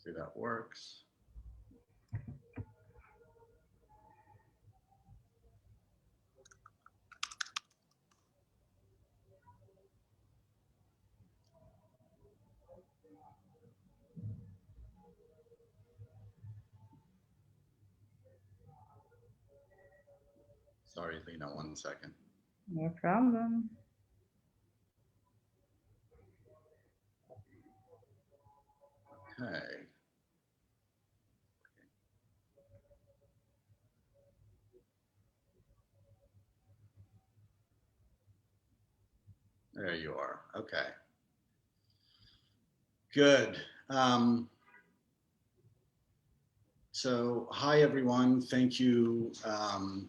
Hopefully that works. Sorry, Lina, 1 second. No problem. Okay. There you are. Okay. Good. So, hi everyone. Thank you to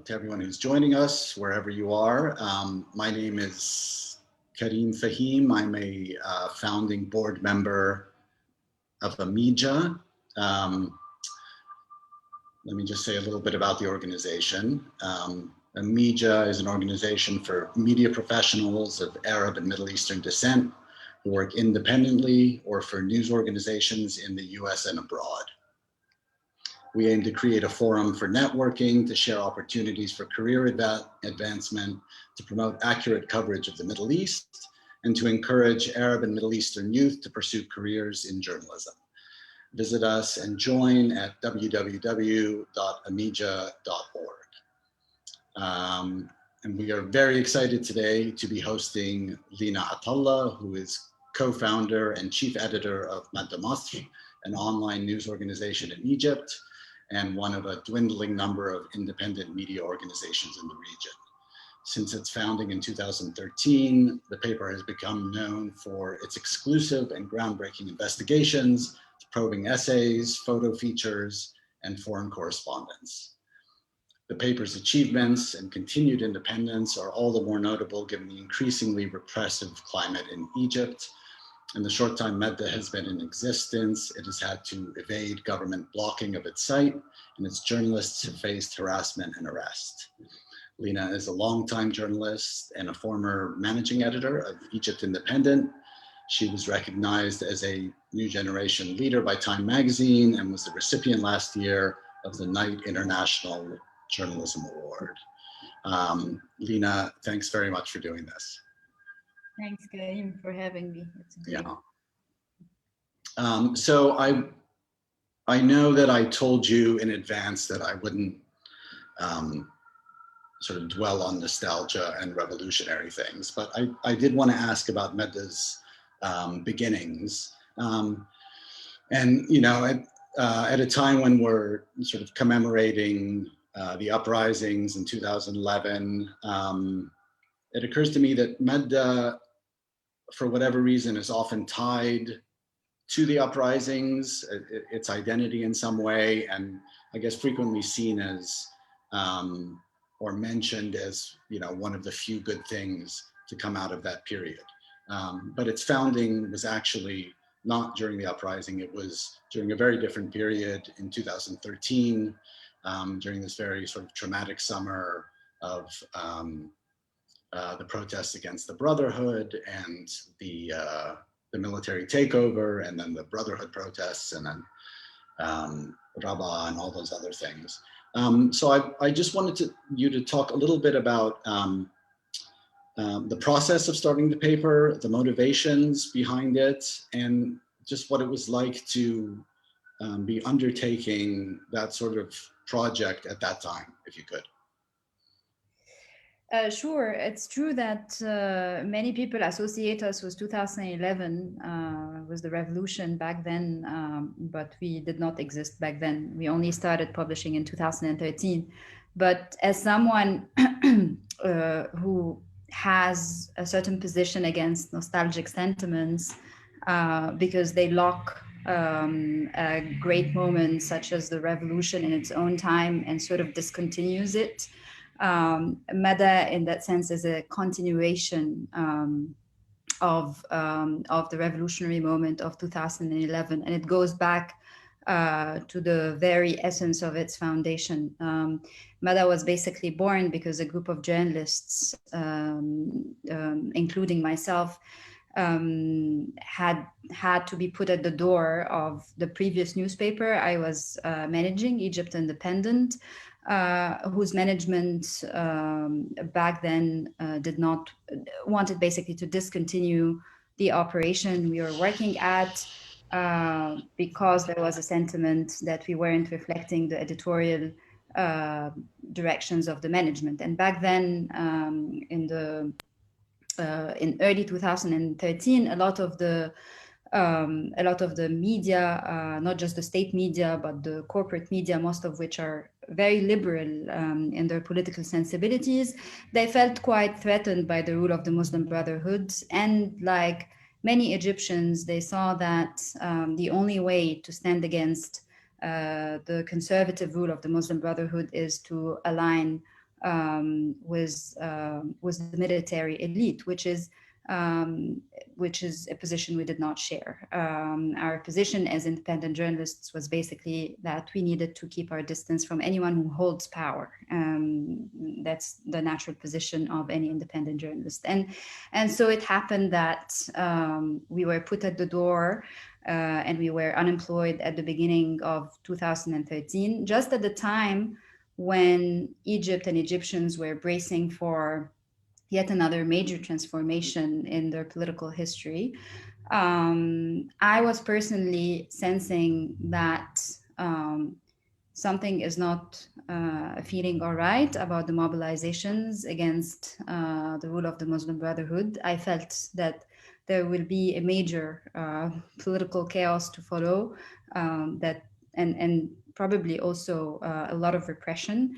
everyone who's joining us, wherever you are. My name is Kareem Fahim. I'm a founding board member of Amija. Let me just say a little bit about the organization. Amija is an organization for media professionals of Arab and Middle Eastern descent who work independently or for news organizations in the US and abroad. We aim to create a forum for networking, to share opportunities for career advancement, to promote accurate coverage of the Middle East, and to encourage Arab and Middle Eastern youth to pursue careers in journalism. Visit us and join at www.amija.org. And we are very excited today to be hosting Lina Attalah, who is co-founder and chief editor of Mada, Masr, an online news organization in Egypt, and one of a dwindling number of independent media organizations in the region. Since its founding in 2013, the paper has become known for its exclusive and groundbreaking investigations, probing essays, photo features, and foreign correspondence. The paper's achievements and continued independence are all the more notable given the increasingly repressive climate in Egypt. In the short time Mada has been in existence, it has had to evade government blocking of its site, and its journalists have faced harassment and arrest. Lina is a longtime journalist and a former managing editor of Egypt Independent. She was recognized as a new generation leader by Time magazine and was the recipient last year of the Knight International Journalism Award. Lina, thanks very much for doing this. Thanks, Kareem, for having me. It's great. Yeah. So I know that I told you in advance that I wouldn't sort of dwell on nostalgia and revolutionary things, but I did want to ask about Mada's beginnings. And, you know, at a time when we're sort of commemorating the uprisings in 2011, it occurs to me that Mada, for whatever reason, is often tied to the uprisings, its identity in some way, and I guess frequently seen as, or mentioned as, you know, one of the few good things to come out of that period. But its founding was actually not during the uprising. It was during a very different period in 2013, during this very sort of traumatic summer of the protests against the Brotherhood and the military takeover, and then the Brotherhood protests, and then Rabah and all those other things. So I just wanted you to talk a little bit about the process of starting the paper, the motivations behind it, and just what it was like to be undertaking that sort of project at that time, if you could. Sure, it's true that many people associate us with 2011, was the revolution back then, but we did not exist back then. We only started publishing in 2013. But as someone who has a certain position against nostalgic sentiments, because they lock a great moment such as the revolution in its own time and sort of discontinues it. Mada, in that sense, is a continuation of the revolutionary moment of 2011, and it goes back to the very essence of its foundation. Mada was basically born because a group of journalists, including myself, had to be put at the door of the previous newspaper I was managing, Egypt Independent, whose management back then did not wanted basically to discontinue the operation we were working at, because there was a sentiment that we weren't reflecting the editorial directions of the management. And back then, in early 2013, a lot of the media, not just the state media, but the corporate media, most of which are very liberal in their political sensibilities, they felt quite threatened by the rule of the Muslim Brotherhood. And like many Egyptians, they saw that the only way to stand against the conservative rule of the Muslim Brotherhood is to align with the military elite, which is a position we did not share. Our position as independent journalists was basically that we needed to keep our distance from anyone who holds power. That's the natural position of any independent journalist. And so it happened that we were put at the door and we were unemployed at the beginning of 2013, just at the time when Egypt and Egyptians were bracing for yet another major transformation in their political history. I was personally sensing that something is not feeling all right about the mobilizations against the rule of the Muslim Brotherhood. I felt that there will be a major political chaos to follow, and probably also a lot of repression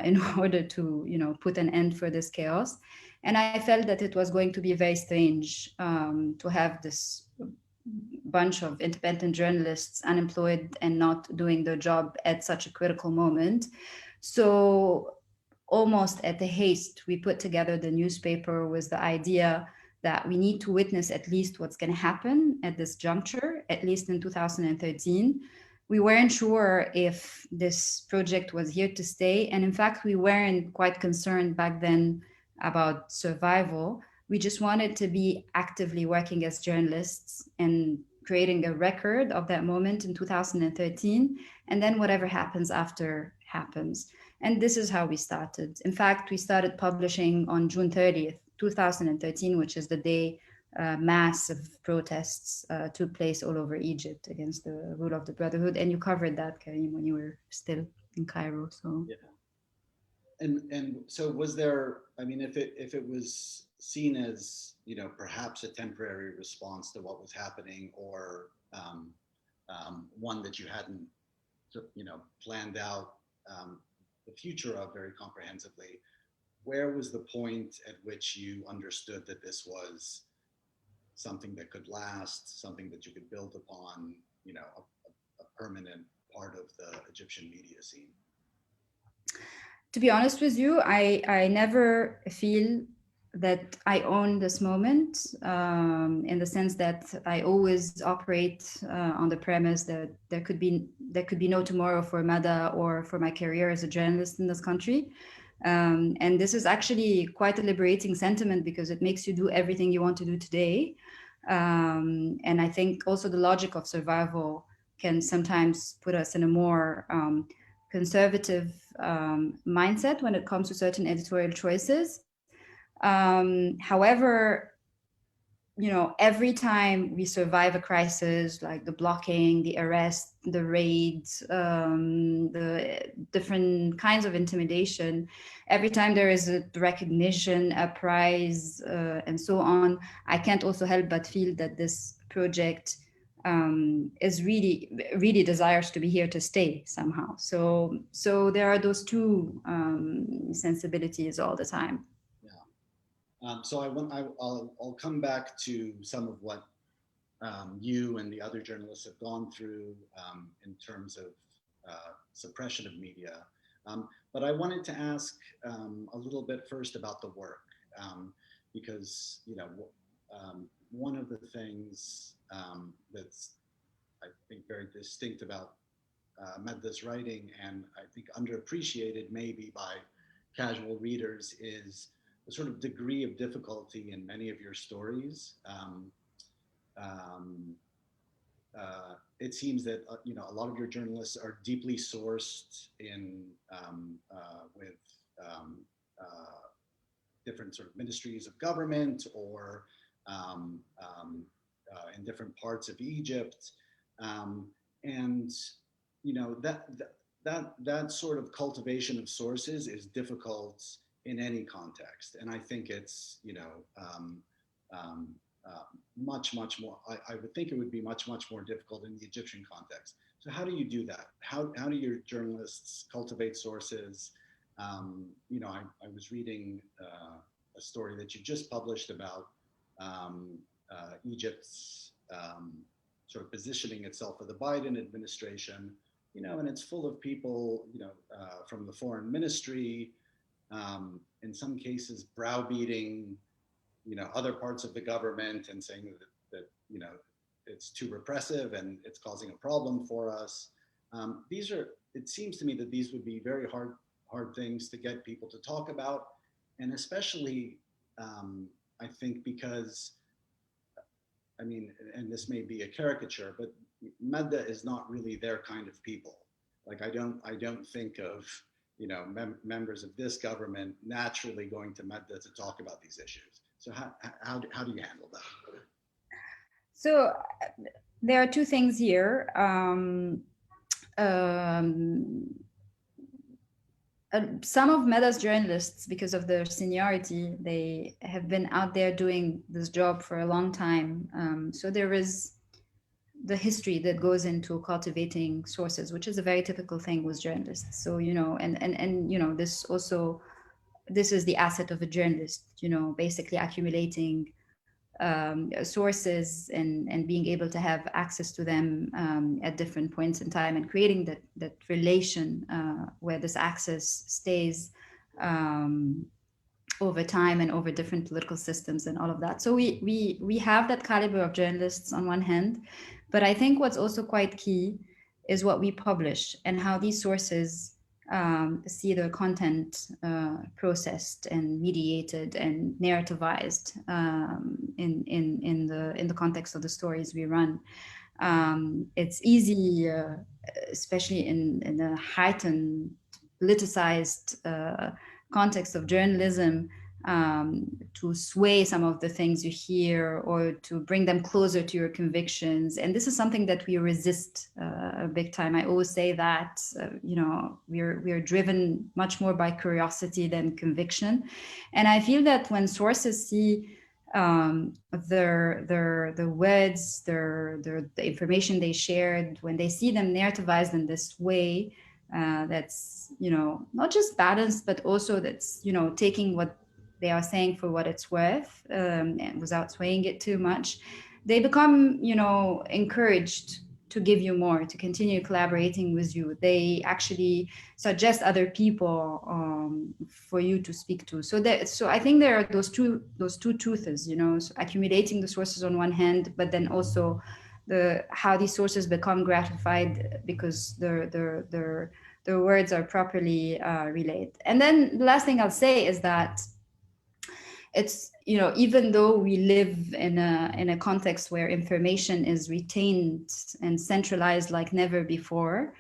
in order to put an end for this chaos. And I felt that it was going to be very strange to have this bunch of independent journalists unemployed and not doing their job at such a critical moment. So almost at the haste, we put together the newspaper with the idea that we need to witness at least what's going to happen at this juncture, at least in 2013. We weren't sure if this project was here to stay. And in fact, we weren't quite concerned back then about survival. We just wanted to be actively working as journalists and creating a record of that moment in 2013. And then whatever happens after happens. And this is how we started. In fact, we started publishing on June 30th, 2013, which is the day massive protests took place all over Egypt against the rule of the Brotherhood. And you covered that, Kareem, when you were still in Cairo. So yeah. And so was there, I mean, if it was seen as, perhaps a temporary response to what was happening, or one that you hadn't, planned out the future of very comprehensively, where was the point at which you understood that this was something that could last, something that you could build upon, a permanent part of the Egyptian media scene? To be honest with you, I never feel that I own this moment, in the sense that I always operate on the premise that there could be no tomorrow for Mada or for my career as a journalist in this country. And this is actually quite a liberating sentiment because it makes you do everything you want to do today. And I think also the logic of survival can sometimes put us in a more conservative mindset when it comes to certain editorial choices. However, every time we survive a crisis, like the blocking, the arrest, the raids, the different kinds of intimidation, every time there is a recognition, a prize, and so on, I can't also help but feel that this project is really desires to be here to stay somehow. So there are those two sensibilities all the time. So I'll come back to some of what you and the other journalists have gone through in terms of suppression of media. But I wanted to ask a little bit first about the work, because one of the things that's, I think, very distinct about Mada's writing, and I think underappreciated maybe by casual readers, is sort of degree of difficulty in many of your stories. Um, it seems that a lot of your journalists are deeply sourced in with um, uh, different sort of ministries of government or um, um, in different parts of Egypt, um, and that sort of cultivation of sources is difficult in any context, and I think it's um, uh, much more. I would think it would be much more difficult in the Egyptian context. So how do you do that? How do your journalists cultivate sources? I was reading a story that you just published about Egypt's sort of positioning itself for the Biden administration, and it's full of people, from the foreign ministry, in some cases browbeating, other parts of the government and saying that it's too repressive and it's causing a problem for us. It seems to me that these would be very hard things to get people to talk about, and especially I think because and this may be a caricature, but Mada is not really their kind of people. Like I don't think of members of this government naturally going to Mada to talk about these issues. So how do you handle that? So there are two things here. Um, some of Mada's journalists, because of their seniority, they have been out there doing this job for a long time. So there is the history that goes into cultivating sources, which is a very typical thing with journalists. So, and this is the asset of a journalist, basically accumulating sources and being able to have access to them at different points in time, and creating that relation where this access stays over time and over different political systems and all of that. So we have that caliber of journalists on one hand, but I think what's also quite key is what we publish and how these sources see their content processed and mediated and narrativized in the context of the stories we run. It's easy, especially in a heightened, politicized context of journalism, to sway some of the things you hear or to bring them closer to your convictions. And this is something that we resist big time. I always say that, we're driven much more by curiosity than conviction. And I feel that when sources see their words, the information they shared, when they see them narrativized in this way, that's not just balanced, but also that's taking what they are saying for what it's worth, and without swaying it too much, they become encouraged to give you more, to continue collaborating with you. They actually suggest other people for you to speak to. So I think there are those two truths, so accumulating the sources on one hand, but then also how these sources become gratified because their words are properly relayed. And then the last thing I'll say is that it's even though we live in a context where information is retained and centralized like never before,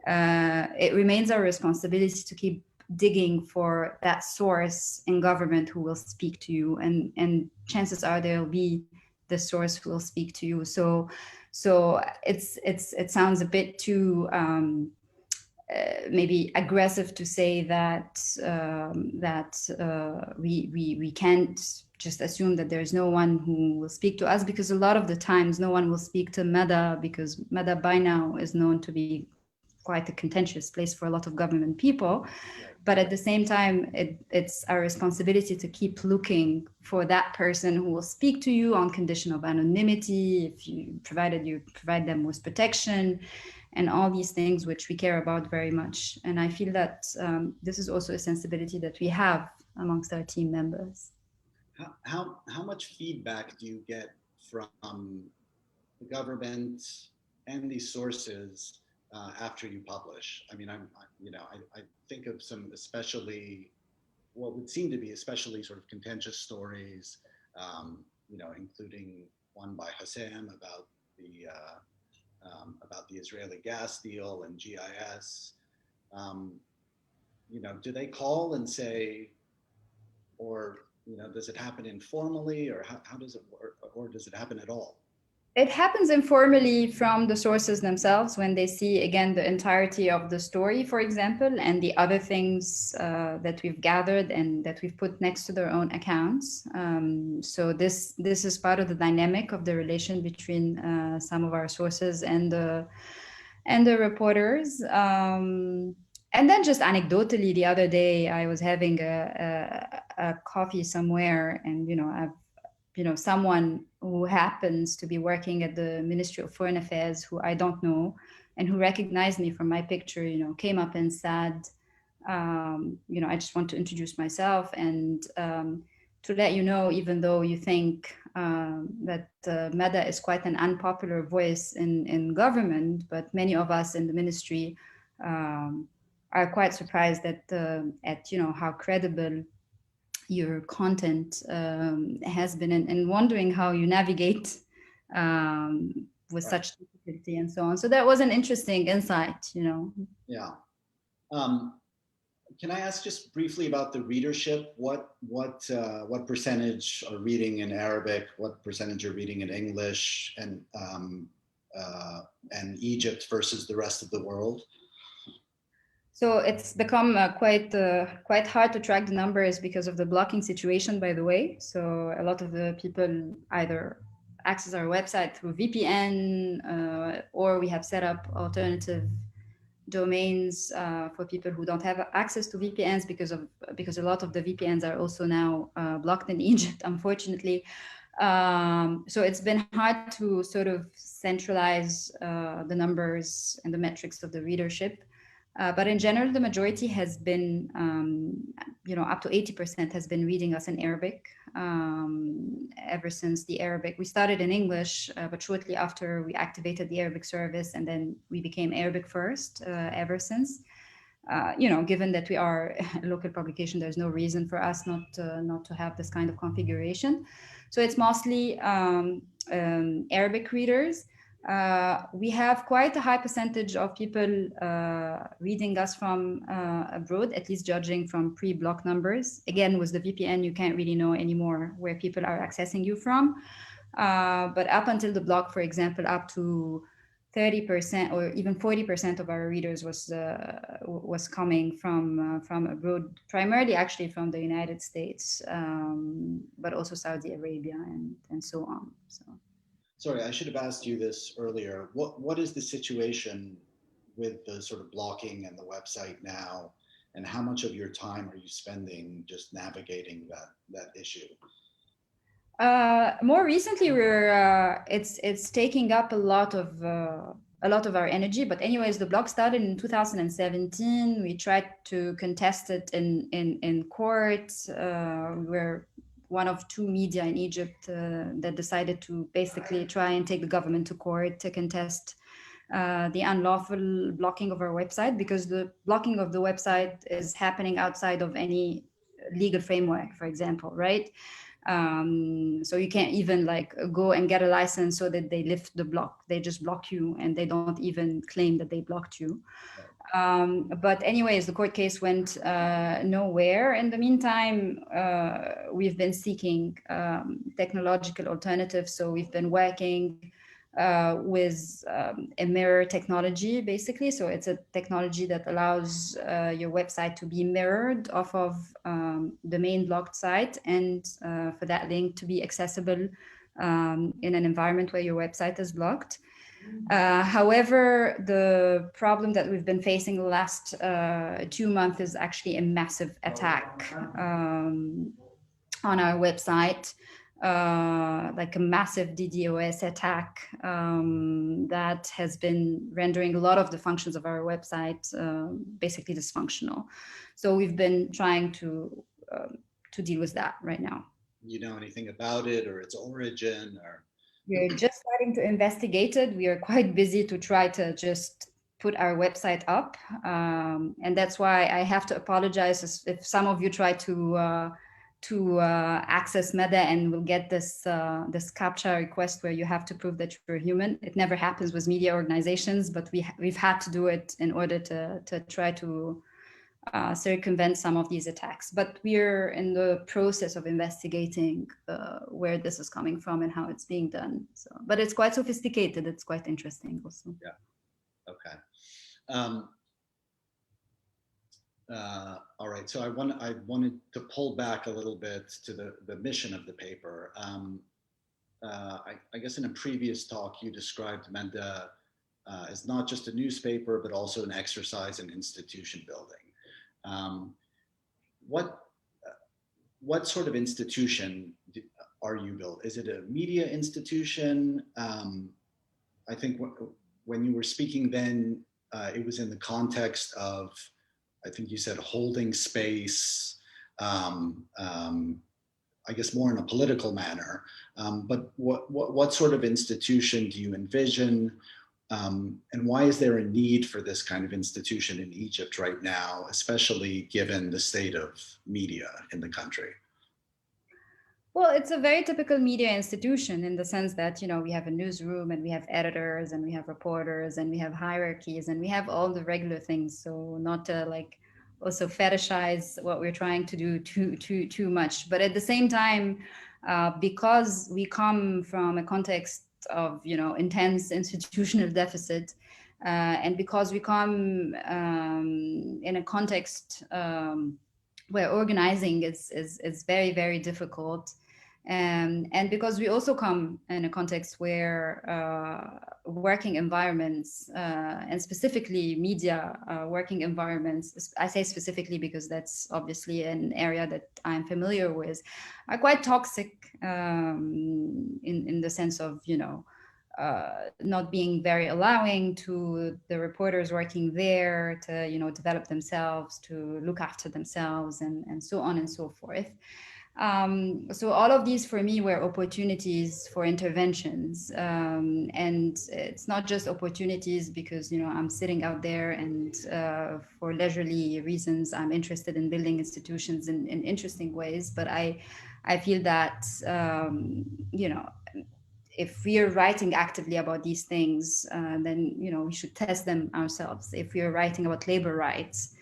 it remains our responsibility to keep digging for that source in government who will speak to you, and chances are there'll be the source who will speak to you. So it sounds a bit too maybe aggressive to say that we can't just assume that there's no one who will speak to us, because a lot of the times no one will speak to Mada, because Mada by now is known to be quite a contentious place for a lot of government people. But at the same time, it's our responsibility to keep looking for that person who will speak to you on condition of anonymity, if you provide them with protection, and all these things which we care about very much. And I feel that this is also a sensibility that we have amongst our team members. How much feedback do you get from the government and these sources after you publish? I mean, I think of some especially what would seem to be especially sort of contentious stories, including one by Hassam about the Israeli gas deal and GIS. Do they call and say, or does it happen informally, or how does it work, or does it happen at all? It happens informally from the sources themselves when they see, again, the entirety of the story, for example, and the other things that we've gathered and that we've put next to their own accounts. So this is part of the dynamic of the relation between some of our sources and the reporters. And then just anecdotally, the other day I was having a coffee somewhere, and someone who happens to be working at the Ministry of Foreign Affairs, who I don't know, and who recognized me from my picture, came up and said, I just want to introduce myself and to let you know, even though you think that Mada is quite an unpopular voice in government, but many of us in the ministry are quite surprised at how credible your content has been, and wondering how you navigate with such difficulty and so on. So that was an interesting insight, Yeah. Can I ask just briefly about the readership? What percentage are reading in Arabic? What percentage are reading in English and Egypt versus the rest of the world? So it's become quite hard to track the numbers because of the blocking situation, by the way. So a lot of the people either access our website through VPN or we have set up alternative domains for people who don't have access to VPNs because a lot of the VPNs are also now blocked in Egypt, unfortunately. So it's been hard to sort of centralize the numbers and the metrics of the readership. But in general, the majority has been, up to 80% has been reading us in Arabic ever since the Arabic. We started in English, but shortly after we activated the Arabic service, and then we became Arabic first ever since. Given that we are a local publication, there's no reason for us not to have this kind of configuration. So it's mostly Arabic readers. We have quite a high percentage of people reading us from abroad, at least judging from pre-block numbers. Again, with the VPN, you can't really know anymore where people are accessing you from. But up until the block, for example, up to 30% or even 40% of our readers was coming from abroad, primarily actually from the United States, but also Saudi Arabia and so on. So. Sorry, I should have asked you this earlier. What is the situation with the sort of blocking and the website now, and how much of your time are you spending just navigating that issue? More recently, it's taking up a lot of our energy. But anyways, the blog started in 2017. We tried to contest it in court. We're one of two media in Egypt that decided to basically try and take the government to court to contest the unlawful blocking of our website, because the blocking of the website is happening outside of any legal framework, for example, right? So you can't even go and get a license so that they lift the block. They just block you, and they don't even claim that they blocked you. But anyways, the court case went nowhere. In the meantime, we've been seeking technological alternatives. So we've been working with a mirror technology, basically. So it's a technology that allows your website to be mirrored off of the main blocked site, and for that link to be accessible in an environment where your website is blocked. However, the problem that we've been facing the last 2 months is actually a massive attack on our website, like a massive DDoS attack that has been rendering a lot of the functions of our website basically dysfunctional. So we've been trying to deal with that right now. You know anything about it, or its origin, or? We're just starting to investigate it. We are quite busy to try to just put our website up, and that's why I have to apologize if some of you try to access Mada and will get this this CAPTCHA request where you have to prove that you're human. It never happens with media organizations, but we've had to do it in order to try to circumvent some of these attacks. But we're in the process of investigating where this is coming from and how it's being done. So, but it's quite sophisticated. It's quite interesting also. Yeah. Okay. All right. So I wanted to pull back a little bit to the mission of the paper. I guess in a previous talk you described Mada as not just a newspaper, but also an exercise in institution building. What sort of institution are you building? Is it a media institution? I think when you were speaking then, it was in the context of, I think you said holding space, I guess more in a political manner. But what sort of institution do you envision? And why is there a need for this kind of institution in Egypt right now, especially given the state of media in the country? Well, it's a very typical media institution in the sense that, you know, we have a newsroom and we have editors and we have reporters and we have hierarchies and we have all the regular things. So not to like also fetishize what we're trying to do too much. But at the same time, because we come from a context of, you know, intense institutional deficit, and because we come in a context where organizing is very, very difficult. And because we also come in a context where working environments, and specifically media working environments, I say specifically because that's obviously an area that I'm familiar with, are quite toxic in the sense of, you know, not being very allowing to the reporters working there to, you know, develop themselves, to look after themselves, and so on and so forth. So all of these for me were opportunities for interventions, and it's not just opportunities because, you know, I'm sitting out there and for leisurely reasons I'm interested in building institutions in interesting ways, but I feel that you know, if we are writing actively about these things, then, you know, we should test them ourselves. If we are writing about labor rights,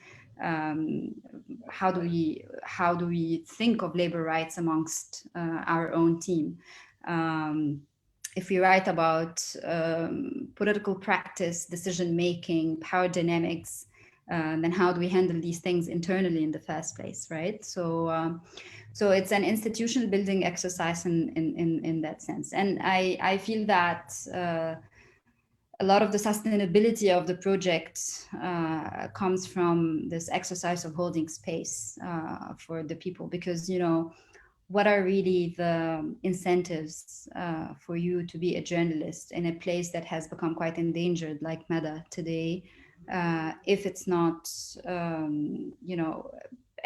how do we think of labor rights amongst our own team? If we write about political practice, decision making, power dynamics, then how do we handle these things internally in the first place, right? So it's an institutional building exercise in that sense, and I feel that a lot of the sustainability of the project comes from this exercise of holding space for the people, because, you know, what are really the incentives for you to be a journalist in a place that has become quite endangered like Mada today, if it's not, you know,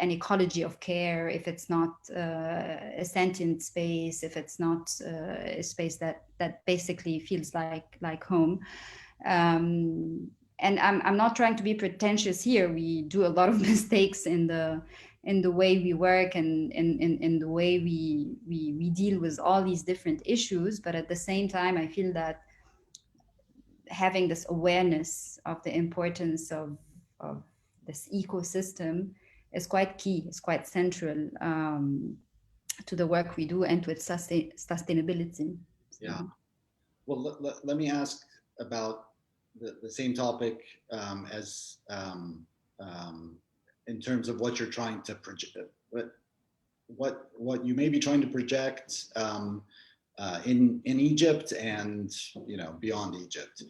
an ecology of care, if it's not a sentient space, if it's not a space that basically feels like home. And I'm not trying to be pretentious here. We do a lot of mistakes in the way we work and in the way we deal with all these different issues. But at the same time, I feel that having this awareness of the importance of this ecosystem is quite key, it's quite central to the work we do and to its sustainability. Yeah. Well, let me ask about the same topic as in terms of what you're trying to project, what you may be trying to project in Egypt and, you know, beyond Egypt.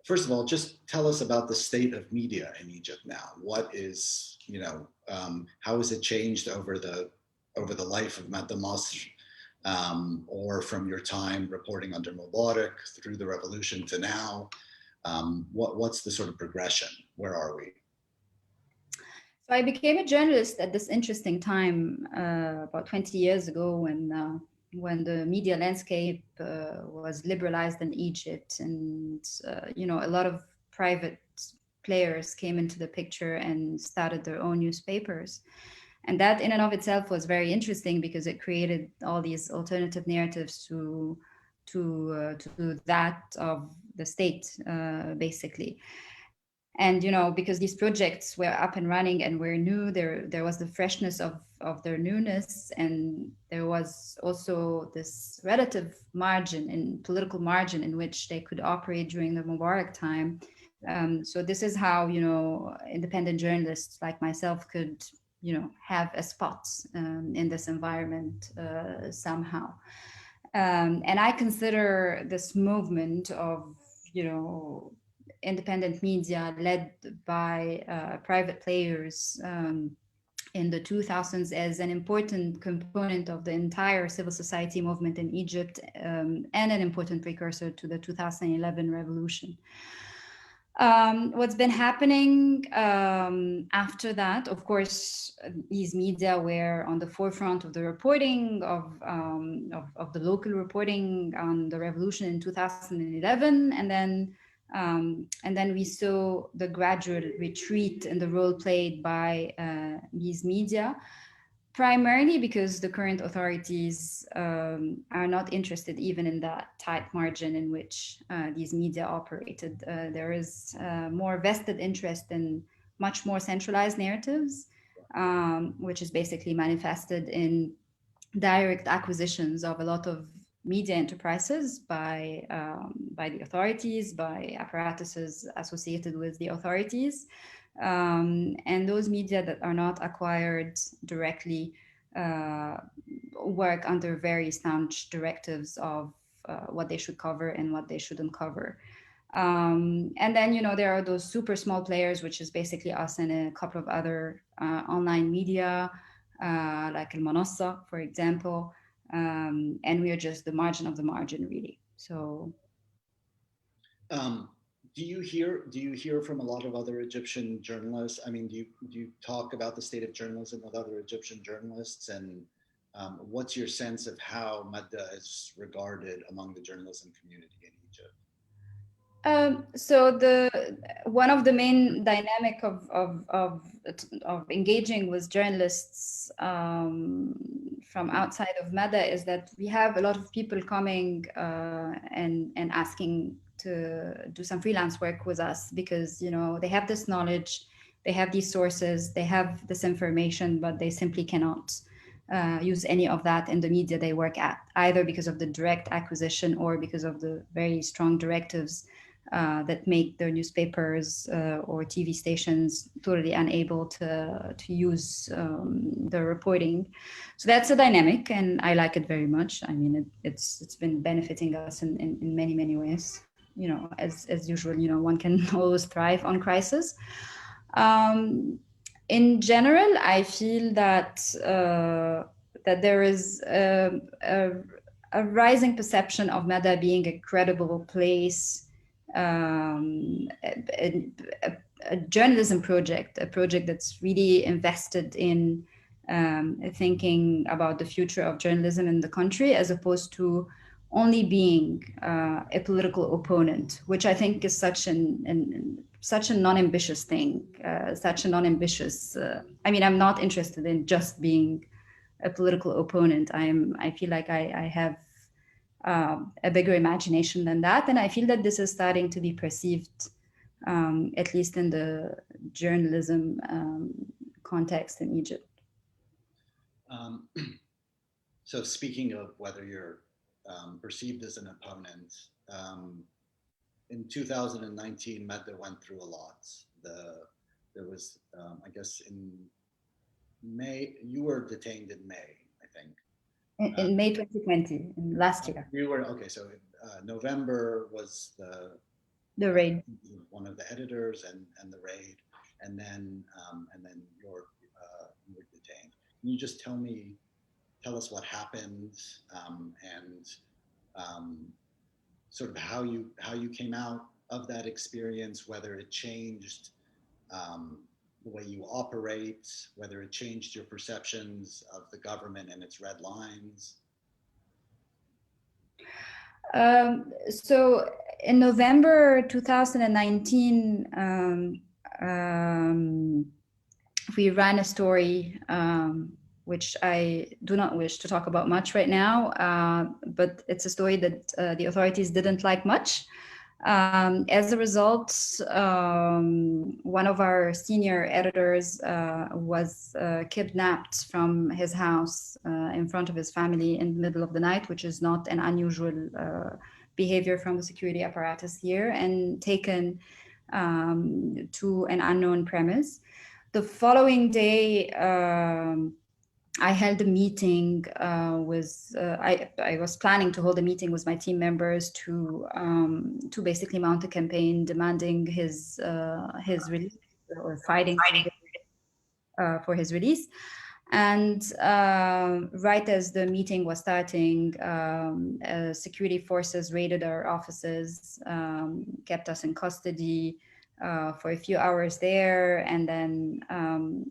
First of all, just tell us about the state of media in Egypt now. What is, you know, how has it changed over the life of the Masr, or from your time reporting under Mubarak through the revolution to now? What's the sort of progression? Where are we? So I became a journalist at this interesting time about 20 years ago when when the media landscape was liberalized in Egypt, and a lot of private players came into the picture and started their own newspapers. And that in and of itself was very interesting because it created all these alternative narratives to that of the state, basically. And because these projects were up and running and were new, there was the freshness of their newness, and there was also this relative margin in political margin in which they could operate during the Mubarak time. So this is how independent journalists like myself could have a spot in this environment somehow. And I consider this movement of independent media led by private players in the 2000s as an important component of the entire civil society movement in Egypt, and an important precursor to the 2011 revolution. What's been happening after that, of course, these media were on the forefront of the reporting of the local reporting on the revolution in 2011, and then we saw the gradual retreat in the role played by these media, primarily because the current authorities are not interested even in that tight margin in which these media operated. There is more vested interest in much more centralized narratives, which is basically manifested in direct acquisitions of a lot of media enterprises by the authorities, by apparatuses associated with the authorities. And those media that are not acquired directly work under very staunch directives of what they should cover and what they shouldn't cover. And then, there are those super small players, which is basically us and a couple of other online media, like Al Manassa, for example. And we are just the margin of the margin, really. So. Do you hear from a lot of other Egyptian journalists? I mean, do you talk about the state of journalism with other Egyptian journalists, and what's your sense of how Mada is regarded among the journalism community in Egypt? So one of the main dynamic of engaging with journalists from outside of Mada is that we have a lot of people coming and asking to do some freelance work with us because they have this knowledge, they have these sources, they have this information, but they simply cannot use any of that in the media they work at, either because of the direct acquisition or because of the very strong directives that make their newspapers or TV stations totally unable to use the reporting. So that's a dynamic, and I like it very much. I mean, it's been benefiting us in many ways. As usual, one can always thrive on crisis. In general, I feel that that there is a rising perception of Mada being a credible place. A journalism project, a project that's really invested in thinking about the future of journalism in the country, as opposed to only being a political opponent, which I think is such a non-ambitious thing, such a non-ambitious. I mean, I'm not interested in just being a political opponent. I feel like I have a bigger imagination than that. And I feel that this is starting to be perceived, at least in the journalism context in Egypt. So speaking of whether you're perceived as an opponent, in 2019, Mada went through a lot. There was, I guess in May, you were detained in May, I think. In May 2020, last year. You were, okay, so November was the raid. One of the editors and the raid, and then you were detained. Can you just tell us what happened, and sort of how you came out of that experience, whether it changed the way you operate, whether it changed your perceptions of the government and its red lines? So in November 2019, we ran a story, which I do not wish to talk about much right now, but it's a story that the authorities didn't like much. As a result, one of our senior editors was kidnapped from his house in front of his family in the middle of the night, which is not an unusual behavior from the security apparatus here, and taken to an unknown premise. The following day, I held a meeting I was planning to hold a meeting with my team members to basically mount a campaign demanding his release, or fighting for his release. And right as the meeting was starting, security forces raided our offices, kept us in custody for a few hours there, and then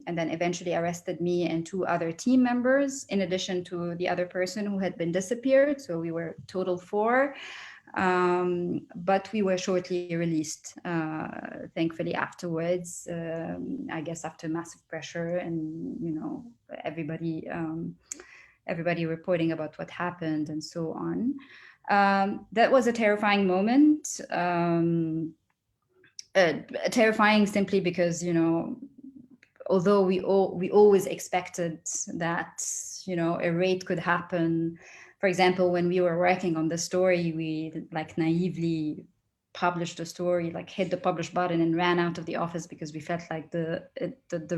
eventually arrested me and two other team members, in addition to the other person who had been disappeared. So we were total four. But we were shortly released, thankfully, afterwards. I guess after massive pressure and, everybody reporting about what happened and so on. That was a terrifying moment. Terrifying simply because, although we always expected that, a raid could happen. For example, when we were working on the story, we naively published the story, hit the publish button and ran out of the office because we felt like the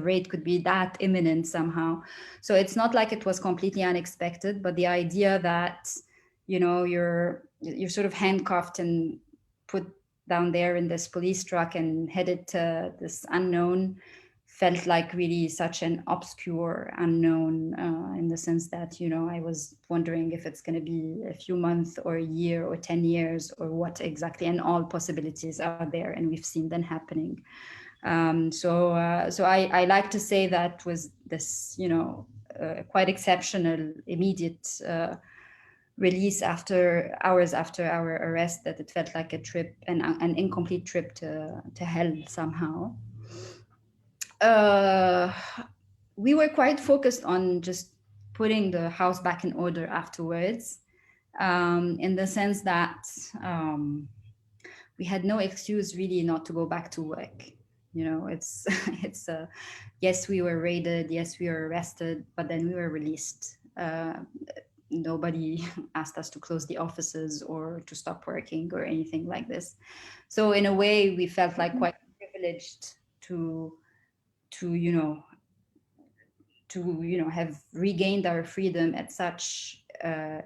raid could be that imminent somehow. So it's not like it was completely unexpected, but the idea that, you're sort of handcuffed and put down there in this police truck and headed to this unknown felt like really such an obscure unknown, in the sense that, I was wondering if it's going to be a few months or a year or 10 years or what exactly, and all possibilities are there and we've seen them happening. So I like to say that was this, quite exceptional, immediate release hours after our arrest, that it felt like a trip, an incomplete trip to hell somehow. We were quite focused on just putting the house back in order afterwards, in the sense that we had no excuse really not to go back to work. It's yes, we were raided, yes, we were arrested, but then we were released. Nobody asked us to close the offices or to stop working or anything like this. So in a way, we felt like quite privileged to have regained our freedom at such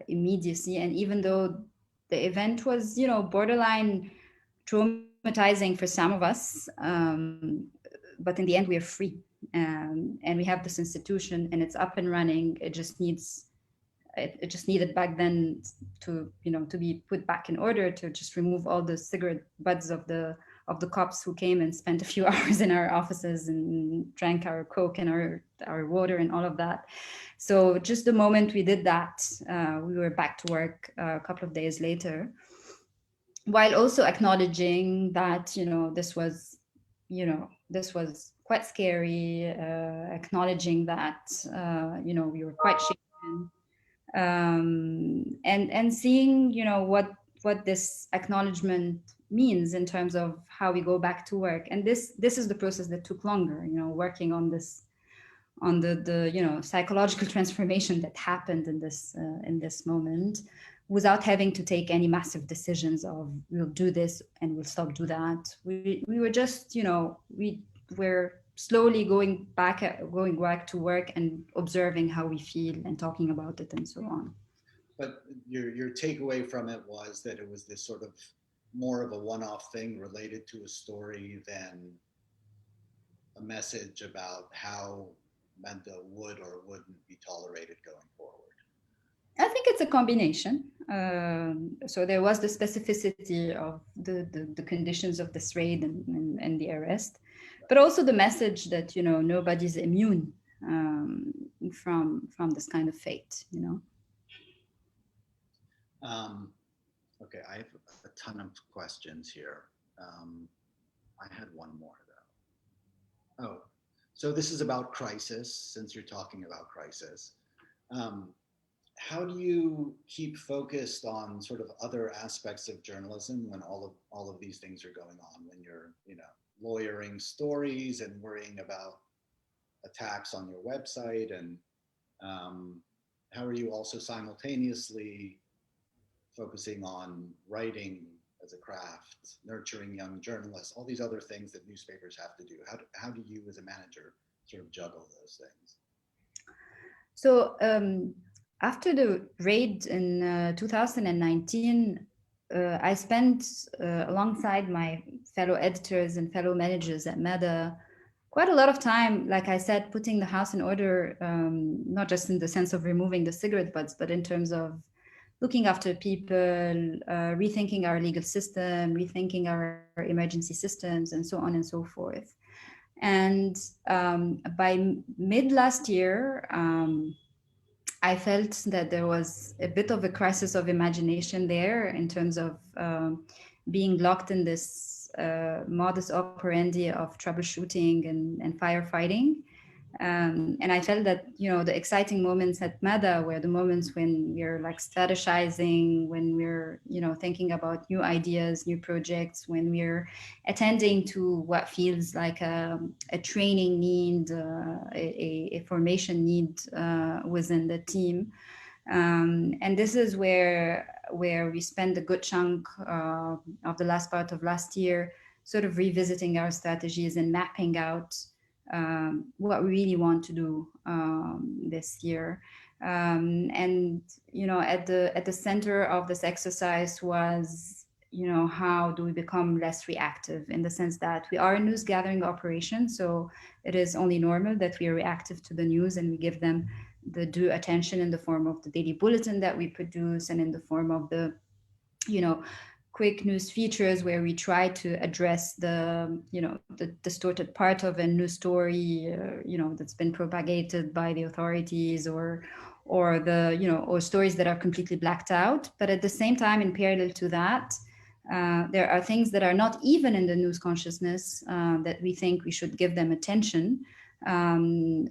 immediacy. And even though the event was, borderline traumatizing for some of us, but in the end, we are free, and we have this institution, and it's up and running. It just needed back then to be put back in order, to just remove all the cigarette butts of the cops who came and spent a few hours in our offices and drank our Coke and our water and all of that. So just the moment we did that, we were back to work a couple of days later, while also acknowledging that, this was quite scary, acknowledging that, we were quite shaken, and seeing, what this acknowledgement means in terms of how we go back to work. And this is the process that took longer, working on this, on the psychological transformation that happened in this moment, without having to take any massive decisions of we'll do this and we'll stop do that. We were just, we were slowly going back to work and observing how we feel and talking about it and so on. But your takeaway from it was that it was this sort of more of a one-off thing related to a story than a message about how Mada would or wouldn't be tolerated going forward. I think it's a combination. So there was the specificity of the conditions of this raid and the arrest, but also the message that, nobody's immune from this kind of fate, Okay, I have a ton of questions here. I had one more though. Oh, so this is about crisis, since you're talking about crisis. Um, how do you keep focused on sort of other aspects of journalism when all of these things are going on? When you're, lawyering stories and worrying about attacks on your website, and um, how are you also simultaneously focusing on writing as a craft, nurturing young journalists, all these other things that newspapers have to do? How do you as a manager sort of juggle those things? So after the raid in 2019, I spent alongside my fellow editors and fellow managers at Mada quite a lot of time, like I said, putting the house in order, not just in the sense of removing the cigarette butts, but in terms of looking after people, rethinking our legal system, rethinking our emergency systems, and so on and so forth. And by mid last year, I felt that there was a bit of a crisis of imagination there in terms of being locked in this modus operandi of troubleshooting and firefighting. And I felt that, the exciting moments at Mada were the moments when we're like strategizing, when we're, thinking about new ideas, new projects, when we're attending to what feels like a training need, a formation need within the team. And this is where we spend a good chunk of the last part of last year, sort of revisiting our strategies and mapping out what we really want to do this year. And at the center of this exercise was, how do we become less reactive, in the sense that we are a news gathering operation, so it is only normal that we are reactive to the news and we give them the due attention in the form of the daily bulletin that we produce, and in the form of the quick news features where we try to address the distorted part of a news story that's been propagated by the authorities, or stories that are completely blacked out. But at the same time, in parallel to that, there are things that are not even in the news consciousness that we think we should give them attention. And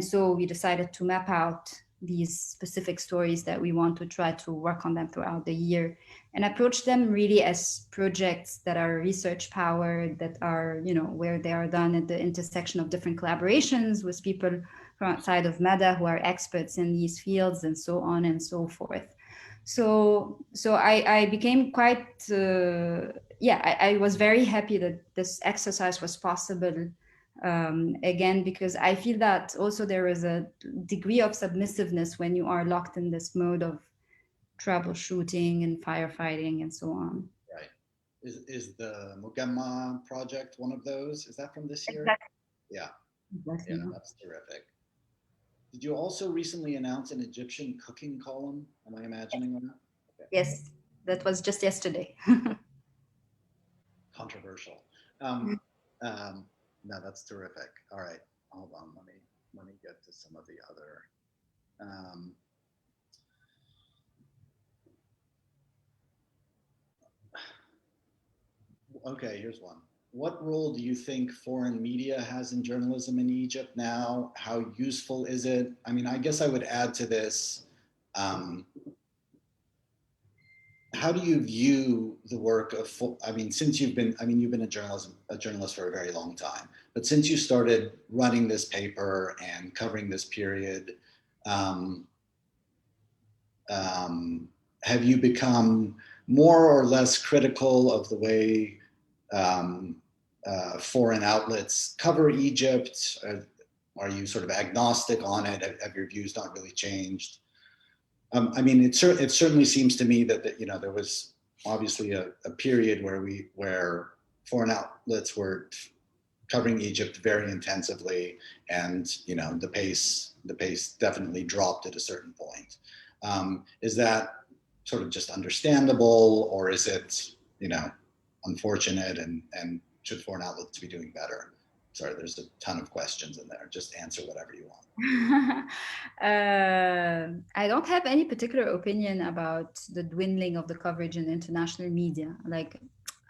so we decided to map out these specific stories that we want to try to work on them throughout the year, and approach them really as projects that are research powered, that are, where they are done at the intersection of different collaborations with people from outside of Mada who are experts in these fields, and so on and so forth. So I became quite, I was very happy that this exercise was possible. Again, because I feel that also there is a degree of submissiveness when you are locked in this mode of troubleshooting and firefighting and so on. Right. Is the Mugemma project one of those? Is that from this year? Exactly. Yeah. Exactly. Yeah, that's terrific. Did you also recently announce an Egyptian cooking column? Am I imagining that? Okay. Yes, that was just yesterday. Controversial. No, that's terrific. All right, hold on. Let me get to some of the other. Okay, here's one. What role do you think foreign media has in journalism in Egypt now? How useful is it? I mean, I guess I would add to this. How do you view the work of? I mean, you've been a journalist for a very long time, but since you started running this paper and covering this period, have you become more or less critical of the way foreign outlets cover Egypt? Are you sort of agnostic on it? Have your views not really changed? I mean, it certainly seems to me that there was obviously a period where foreign outlets were covering Egypt very intensively, and the pace definitely dropped at a certain point. Is that sort of just understandable, or is it unfortunate, and should foreign outlets be doing better? Sorry, there's a ton of questions in there. Just answer whatever you want. I don't have any particular opinion about the dwindling of the coverage in international media. Like,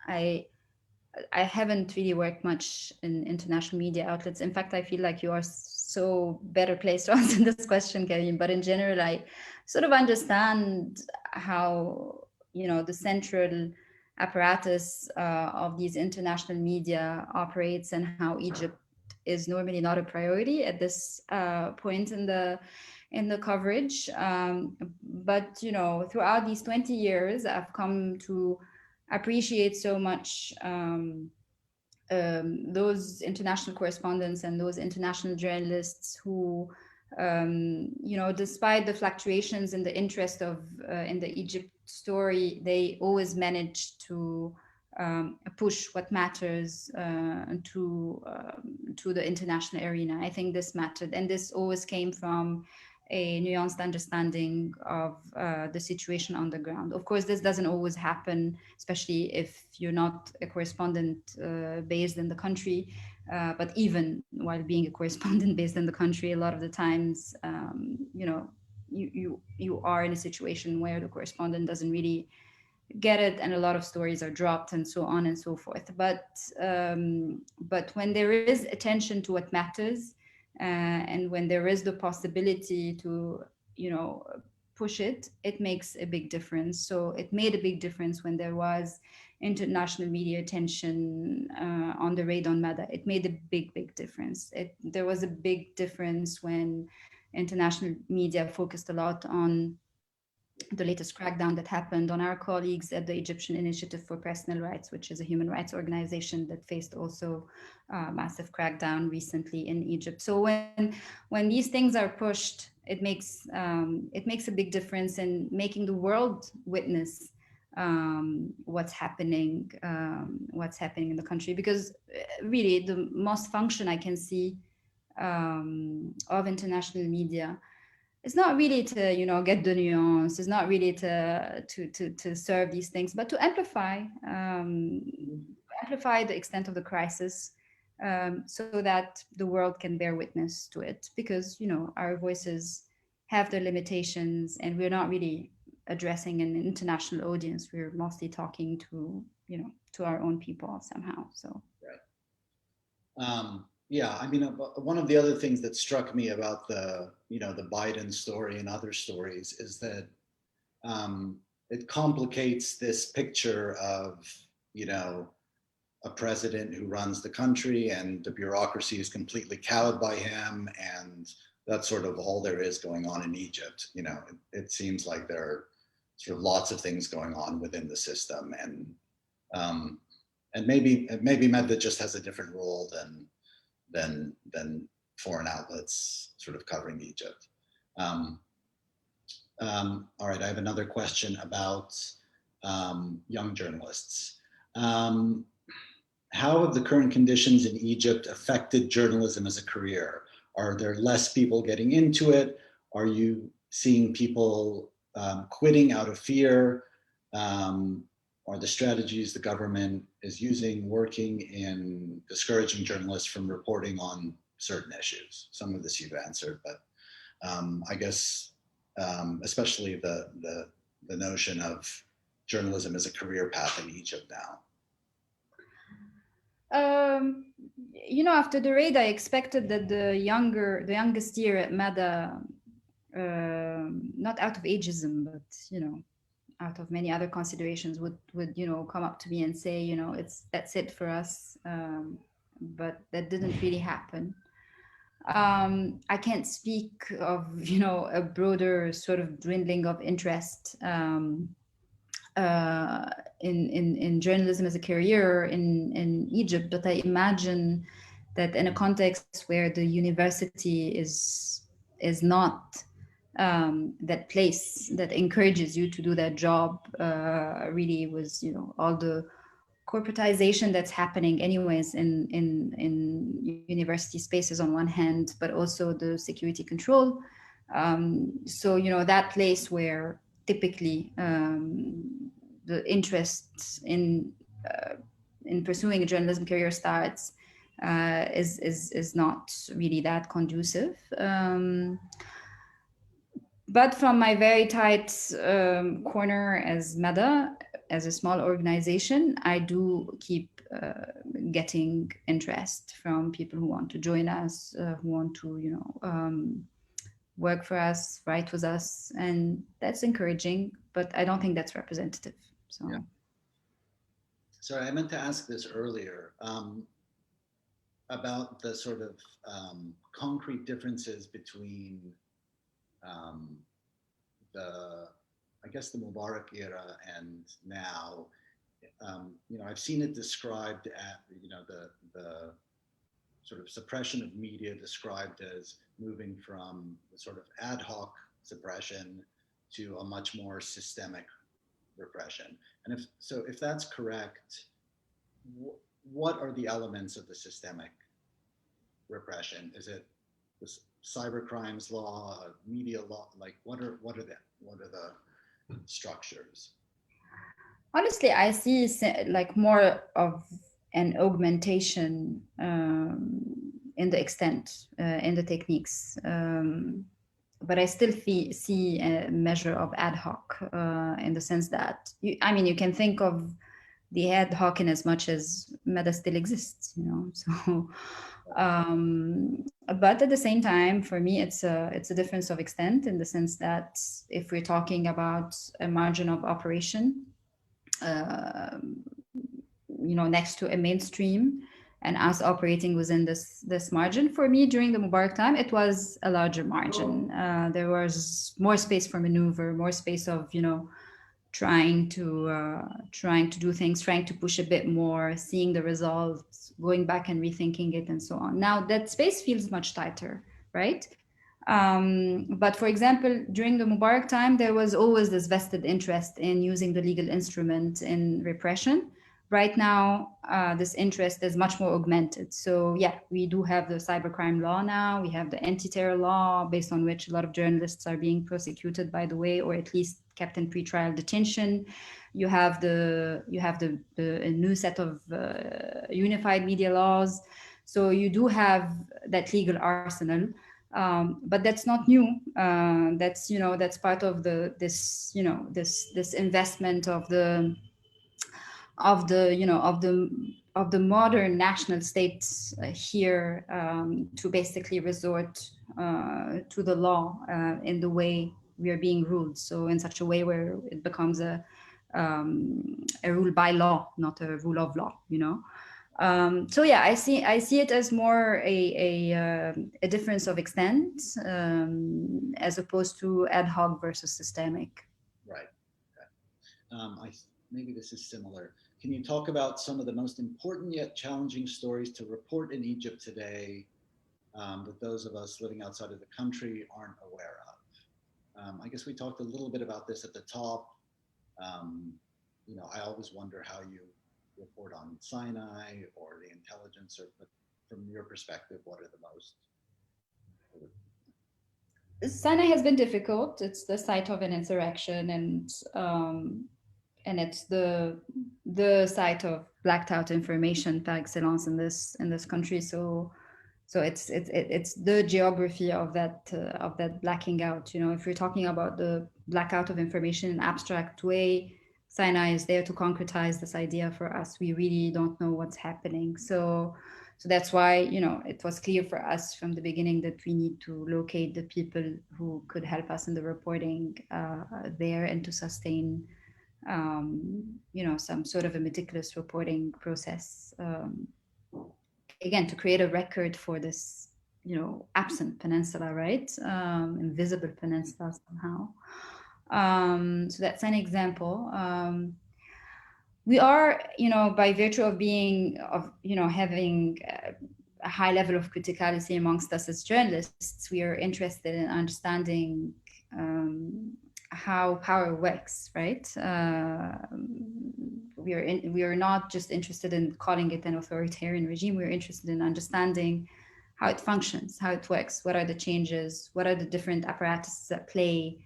I I haven't really worked much in international media outlets. In fact, I feel like you are so better placed to answer this question, Kareem. But in general, I sort of understand how, you know, the central apparatus of these international media operates, and how Egypt is normally not a priority at this point in the coverage. But you know, throughout these 20 years, I've come to appreciate so much those international correspondents and those international journalists who, you know, despite the fluctuations in the interest of in the Egypt story, they always manage to push what matters to the international arena. I think this mattered, and this always came from a nuanced understanding of the situation on the ground. Of course, this doesn't always happen, especially if you're not a correspondent based in the country. But even while being a correspondent based in the country, a lot of the times, you know, you are in a situation where the correspondent doesn't really get it, and a lot of stories are dropped, and so on and so forth. But when there is attention to what matters, and when there is the possibility to, you know, push it, it makes a big difference. So it made a big difference when there was international media attention on the raid on Mada. It made a big difference. There was a big difference when international media focused a lot on the latest crackdown that happened on our colleagues at the Egyptian Initiative for Personal Rights, which is a human rights organization that faced also massive crackdown recently in Egypt. So when these things are pushed, it makes a big difference in making the world witness what's happening in the country. Because really, the most function I can see of international media, it's not really to, you know, get the nuance. It's not really to serve these things, but to amplify the extent of the crisis, so that the world can bear witness to it. Because, you know, our voices have their limitations, and we're not really addressing an international audience. We're mostly talking to, you know, to our own people somehow. So Right. Yeah, I mean, one of the other things that struck me about the, you know, the Biden story and other stories is that it complicates this picture of, you know, a president who runs the country and the bureaucracy is completely cowed by him, and that's sort of all there is going on in Egypt. You know, it seems like there are sort of lots of things going on within the system, and maybe Medda just has a different role than foreign outlets sort of covering Egypt. All right, I have another question about young journalists. How have the current conditions in Egypt affected journalism as a career? Are there less people getting into it? Are you seeing people quitting out of fear? Are the strategies the government is using working in discouraging journalists from reporting on certain issues? Some of this you've answered, but I guess especially the notion of journalism as a career path in Egypt now. You know, after the raid, I expected that the youngest year at Mada, not out of ageism, but, you know, out of many other considerations, would, you know, come up to me and say, you know, that's it for us. But that didn't really happen. I can't speak of, you know, a broader sort of dwindling of interest in journalism as a career in Egypt, but I imagine that in a context where the university is not that place that encourages you to do that job, really was, you know, all the corporatization that's happening anyways in university spaces on one hand, but also the security control. So, you know, that place where typically the interest in pursuing a journalism career starts, is not really that conducive. But from my very tight corner as Mada, as a small organization, I do keep getting interest from people who want to join us, who want to, work for us, write with us, and that's encouraging. But I don't think that's representative. So. Yeah. Sorry, I meant to ask this earlier about the sort of concrete differences between I guess the Mubarak era and now. I've seen it described at, the sort of suppression of media described as moving from the sort of ad hoc suppression to a much more systemic repression. And if that's correct, what are the elements of the systemic repression? Is it the cybercrimes law, media law? Like what are the structures? Honestly, I see like more of an augmentation in the extent, in the techniques. But I still see a measure of ad hoc in the sense that, you can think of the ad hoc in as much as Mada still exists, So, but at the same time, for me, it's a difference of extent in the sense that if we're talking about a margin of operation, next to a mainstream, and us operating within this margin. For me, during the Mubarak time, it was a larger margin. There was more space for maneuver, more space of trying to do things, trying to push a bit more, seeing the results, going back and rethinking it, and so on. Now that space feels much tighter, right? But for example, during the Mubarak time, there was always this vested interest in using the legal instrument in repression. Right now, this interest is much more augmented. So yeah, we do have the cybercrime law now. We have the anti-terror law, based on which a lot of journalists are being prosecuted, by the way, or at least kept in pretrial detention. You have the a new set of unified media laws. So you do have that legal arsenal. But that's not new. That's part of this investment of the modern national states here, to basically resort to the law in the way we are being ruled. So in such a way where it becomes a rule by law, not a rule of law. So yeah, I see it as more a difference of extent, as opposed to ad hoc versus systemic. Right. Okay. Maybe this is similar. Can you talk about some of the most important yet challenging stories to report in Egypt today that those of us living outside of the country aren't aware of? I guess we talked a little bit about this at the top. I always wonder how you report on Sinai or the intelligence, but from your perspective, what are the most? Sinai has been difficult. It's the site of an insurrection, and it's the site of blacked out information par excellence in this country. So it's the geography of that blacking out. If we're talking about the blackout of information in an abstract way, Sinai is there to concretize this idea for us. We really don't know what's happening. So that's why, it was clear for us from the beginning that we need to locate the people who could help us in the reporting there, and to sustain, some sort of a meticulous reporting process. Again, to create a record for this, absent peninsula, right? Invisible peninsula somehow. So that's an example. We are, by virtue of having a high level of criticality amongst us as journalists, we are interested in understanding how power works, right? We are not just interested in calling it an authoritarian regime. We're interested in understanding how it functions, how it works, what are the changes, what are the different apparatuses at play,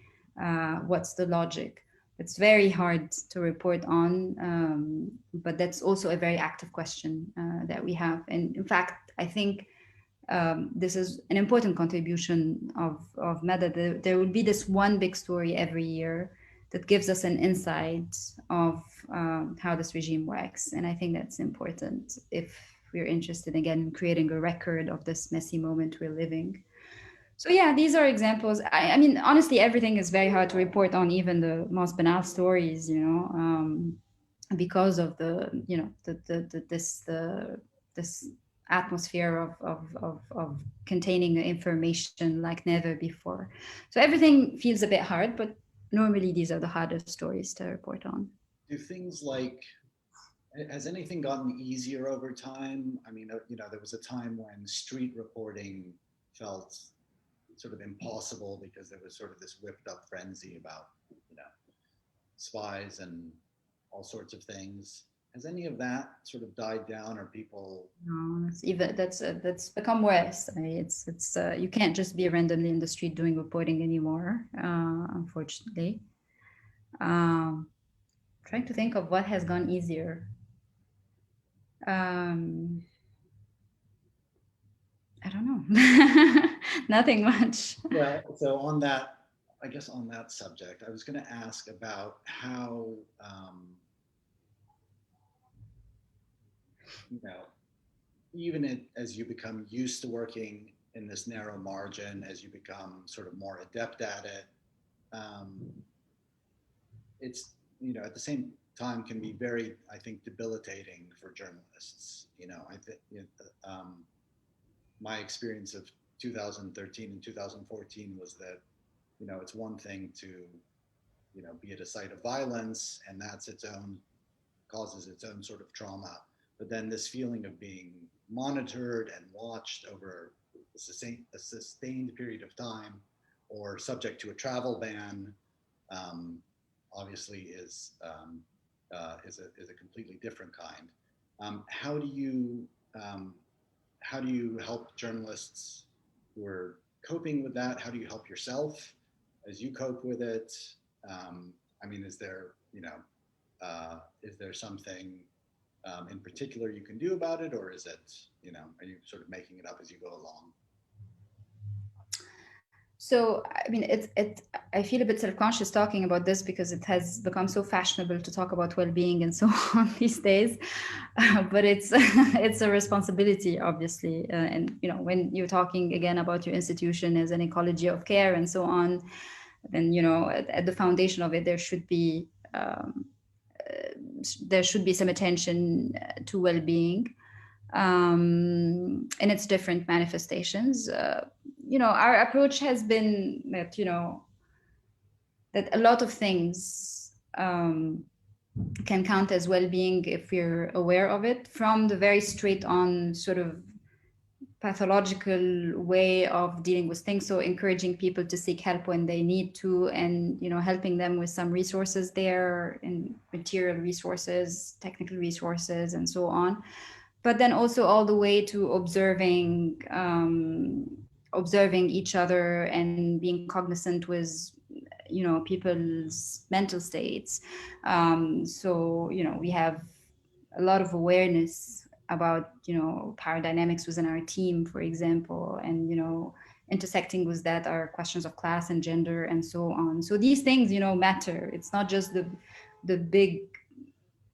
what's the logic. it's very hard to report on, but that's also a very active question that we have. And in fact, I think this is an important contribution of Mada. There will be this one big story every year that gives us an insight of how this regime works. And I think that's important if we're interested, again, in creating a record of this messy moment we're living. So yeah, these are examples. I mean, honestly, everything is very hard to report on, even the most banal stories, because of this atmosphere of containing information like never before. So everything feels a bit hard, but normally these are the hardest stories to report on. Do things like, has anything gotten easier over time? I mean, there was a time when street reporting felt sort of impossible because there was sort of this whipped up frenzy about, spies and all sorts of things. Has any of that sort of died down, or people? No, that's become worse. I mean, it's you can't just be randomly in the street doing reporting anymore, unfortunately. Trying to think of what has gone easier. I don't know. Nothing much. Well, so on that, I guess on that subject, I was going to ask about how, even as you become used to working in this narrow margin, as you become sort of more adept at it, it's, at the same time can be very, I think, debilitating for journalists. I think my experience of 2013 and 2014 was that, it's one thing to, be at a site of violence, and that's causes its own sort of trauma. But then this feeling of being monitored and watched over a sustained period of time, or subject to a travel ban, obviously is a completely different kind. How do you help journalists who are coping with that? How do you help yourself as you cope with it? I mean, is there something in particular you can do about it, or is it, are you sort of making it up as you go along? So, I mean, I feel a bit self-conscious talking about this because it has become so fashionable to talk about well-being and so on these days. But it's it's a responsibility, obviously. And, when you're talking again about your institution as an ecology of care and so on, then, at the foundation of it, there should be some attention to well-being in its different manifestations. Our approach has been that, that a lot of things can count as well-being if we're aware of it, from the very straight on sort of pathological way of dealing with things. So encouraging people to seek help when they need to, and, helping them with some resources there, and material resources, technical resources, and so on. But then also all the way to observing each other and being cognizant with people's mental states. So we have a lot of awareness about power dynamics within our team, for example, and intersecting with that are questions of class and gender and so on. So these things matter. It's not just the big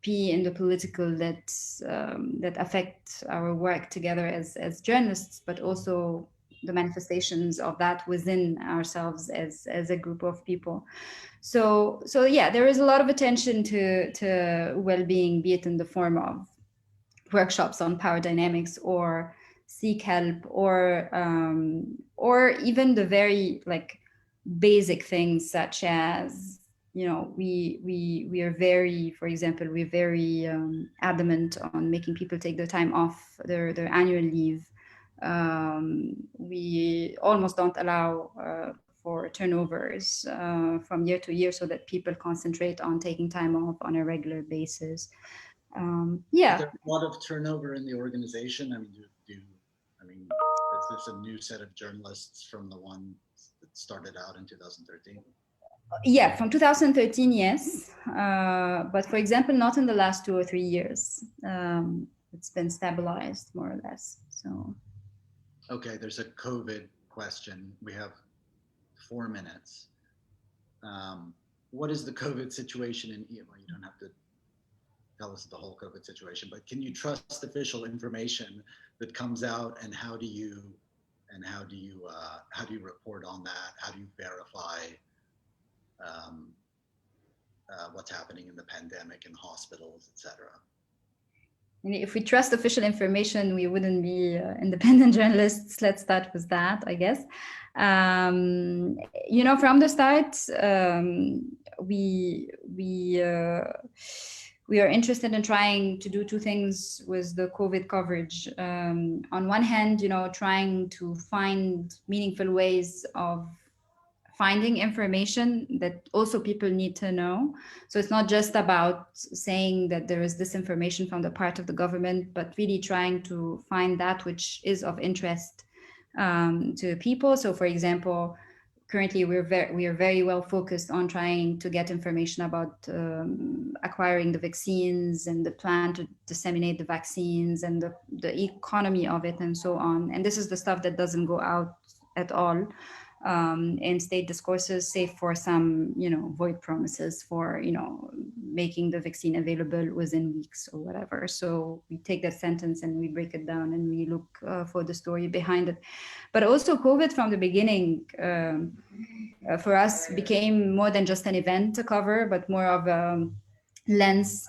P in the political that affect our work together as journalists, but also the manifestations of that within ourselves as a group of people. So yeah, there is a lot of attention to well-being, be it in the form of workshops on power dynamics, or seek help, or even the very basic things such as we are very, for example, we're very adamant on making people take their time off, their annual leave. We almost don't allow for turnovers from year to year, so that people concentrate on taking time off on a regular basis. Yeah. Is there a lot of turnover in the organization? I mean, is this a new set of journalists from the one that started out in 2013? Yeah, from 2013, yes. But for example, not in the last 2 or 3 years. It's been stabilized more or less. So, Okay, there's a COVID question. We have 4 minutes. What is the COVID situation in Well, you don't have to tell us the whole COVID situation, but can you trust official information that comes out, and how do you report on that? How do you verify um, what's happening in the pandemic in hospitals, etc.? if we trust official information, we wouldn't be independent journalists. Let's start with that, I guess. From the start, we are interested in trying to do two things with the COVID coverage. On one hand, trying to find meaningful ways of finding information that also people need to know. So it's not just about saying that there is this information from the part of the government, but really trying to find that which is of interest to people. So, for example, currently we are very well focused on trying to get information about acquiring the vaccines and the plan to disseminate the vaccines and the economy of it and so on. And this is the stuff that doesn't go out at all in state discourses, save for some, void promises for, making the vaccine available within weeks or whatever. So we take that sentence and we break it down and we look for the story behind it. But also COVID from the beginning for us became more than just an event to cover, but more of a lens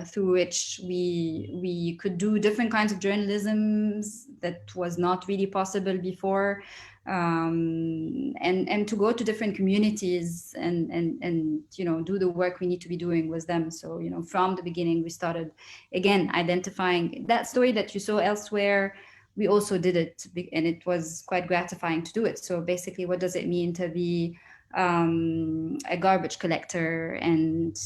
through which we could do different kinds of journalism that was not really possible before, and to go to different communities and do the work we need to be doing with them. So from the beginning we started again identifying that story that you saw elsewhere. We also did it, and it was quite gratifying to do it. So basically, what does it mean to be a garbage collector and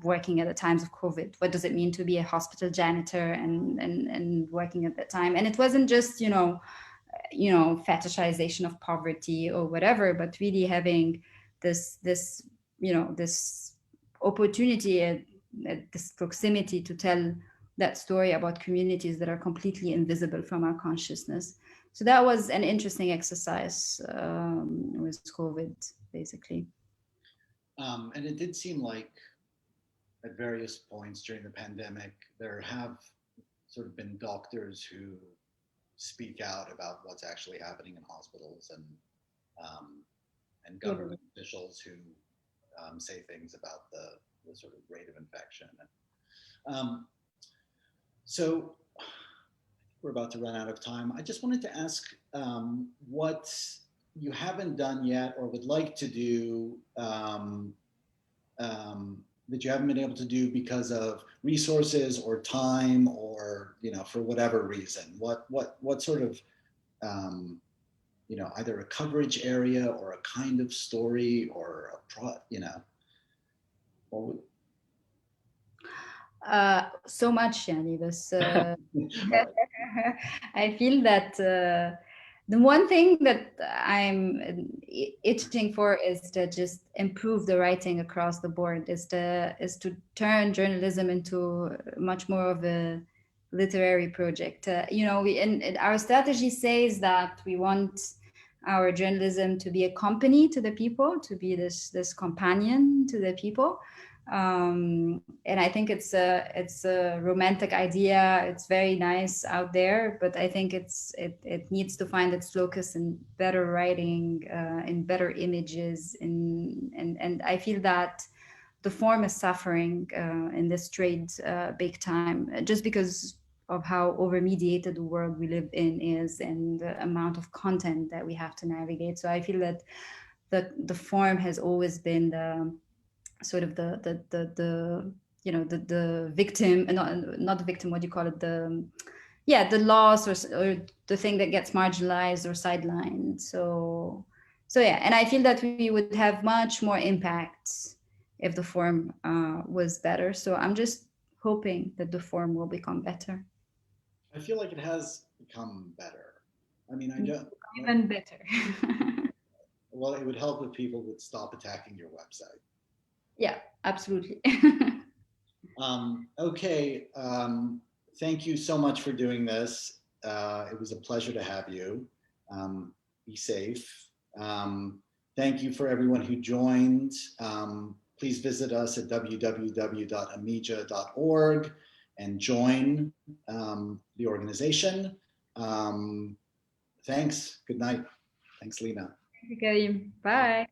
working at the times of COVID? What does it mean to be a hospital janitor and working at that time? And it wasn't just fetishization of poverty or whatever, but really having this opportunity at this proximity to tell that story about communities that are completely invisible from our consciousness. So that was an interesting exercise with COVID, basically. And it did seem like at various points during the pandemic, there have sort of been doctors who speak out about what's actually happening in hospitals, and government officials who say things about the sort of rate of infection. So we're about to run out of time. I just wanted to ask what you haven't done yet or would like to do that you haven't been able to do because of resources or time or for whatever reason. What sort of either a coverage area or a kind of story or so much, Yani. I feel that the one thing that I'm itching for is to just improve the writing across the board, is to turn journalism into much more of a literary project. Our strategy says that we want our journalism to be a company to the people, to be this companion to the people. And I think it's a romantic idea. It's very nice out there, but I think it needs to find its locus in better writing, in better images, and I feel that the form is suffering in this trade big time, just because of how over-mediated the world we live in is and the amount of content that we have to navigate. So I feel that the form has always been the sort of the victim, not the victim, what do you call it, the loss or the thing that gets marginalized or sidelined. So yeah, and I feel that we would have much more impact if the form was better. So I'm just hoping that the form will become better. I feel like it has become better. I mean, I don't even better. Well, it would help if people would stop attacking your website. Yeah, absolutely. Okay. Thank you so much for doing this. It was a pleasure to have you. Be safe. Thank you for everyone who joined. Please visit us at www.amija.org and join the organization. Thanks. Good night. Thanks, Lina. Thank you, Kareem. Bye.